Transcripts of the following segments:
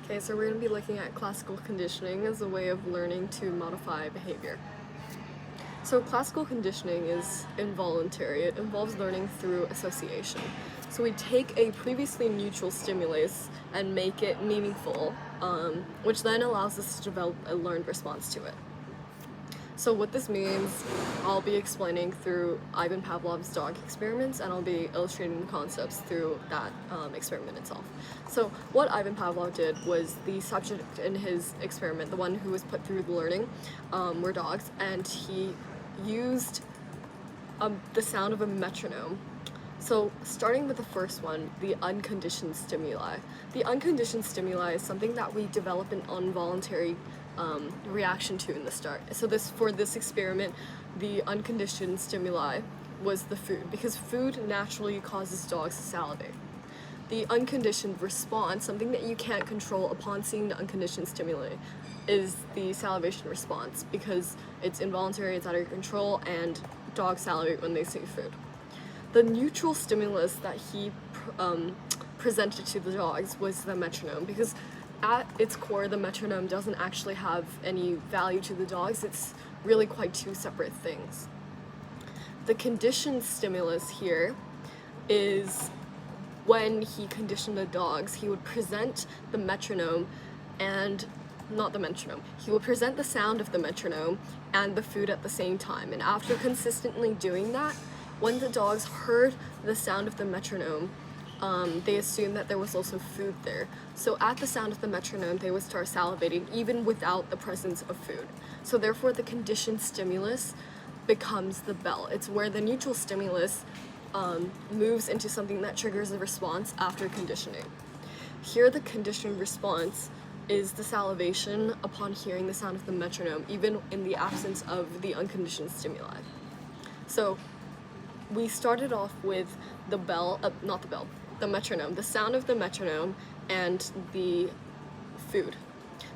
Okay, so we're going to be looking at classical conditioning as a way of learning to modify behavior. So classical conditioning is involuntary. It involves learning through association. So we take a previously neutral stimulus and make it meaningful, which then allows us to develop a learned response to it. So what this means, I'll be explaining through Ivan Pavlov's dog experiments, and I'll be illustrating the concepts through that experiment itself. So what Ivan Pavlov did was, the subject in his experiment, the one who was put through the learning, were dogs, and he used the sound of a metronome. So starting with the first one, the unconditioned stimuli. The unconditioned stimuli is something that we develop an involuntary reaction to in the start. So for this experiment, the unconditioned stimuli was the food, because food naturally causes dogs to salivate. The unconditioned response, something that you can't control upon seeing the unconditioned stimuli, is the salivation response, because it's involuntary, it's out of your control, and dogs salivate when they see food. The neutral stimulus that he presented to the dogs was the metronome, because at its core, the metronome doesn't actually have any value to the dogs. It's really quite two separate things. The conditioned stimulus here is when he conditioned the dogs, he would present the metronome and not the metronome. He would present the sound of the metronome and the food at the same time. And after consistently doing that, when the dogs heard the sound of the metronome, they assumed that there was also food there. So at the sound of the metronome, they would start salivating even without the presence of food. So therefore, the conditioned stimulus becomes the bell. It's where the neutral stimulus moves into something that triggers a response after conditioning. Here, the conditioned response is the salivation upon hearing the sound of the metronome, even in the absence of the unconditioned stimuli. So we started off with the metronome, the sound of the metronome and the food.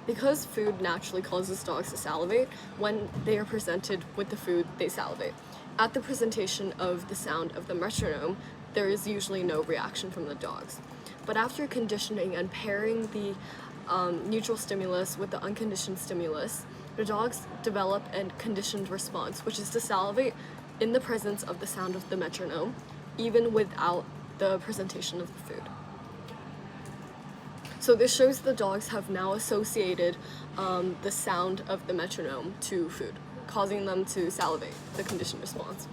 Because food naturally causes dogs to salivate, when they are presented with the food, they salivate. At the presentation of the sound of the metronome, there is usually no reaction from the dogs. But after conditioning and pairing the neutral stimulus with the unconditioned stimulus, the dogs develop a conditioned response, which is to salivate in the presence of the sound of the metronome, even without the presentation of the food. So this shows the dogs have now associated the sound of the metronome to food, causing them to salivate, the conditioned response.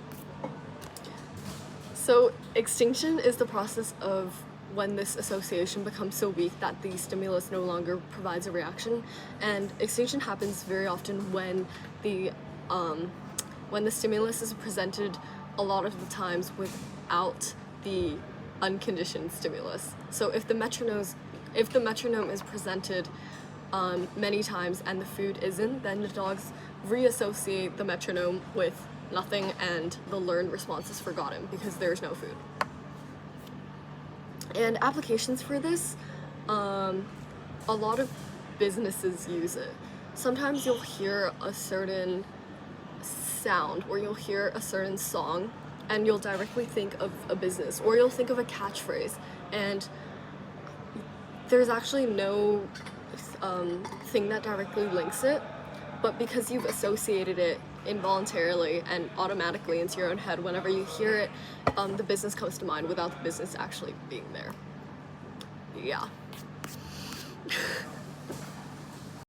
So extinction is the process of when this association becomes so weak that the stimulus no longer provides a reaction, and extinction happens very often when the stimulus is presented a lot of the times without the unconditioned stimulus. So if the metronome is presented many times and the food isn't, then the dogs reassociate the metronome with nothing and the learned response is forgotten because there's no food. And applications for this, a lot of businesses use it. Sometimes you'll hear a certain sound or you'll hear a certain song and you'll directly think of a business, or you'll think of a catchphrase, and there's actually no thing that directly links it, but because you've associated it involuntarily and automatically into your own head, whenever you hear it, the business comes to mind without the business actually being there. Yeah.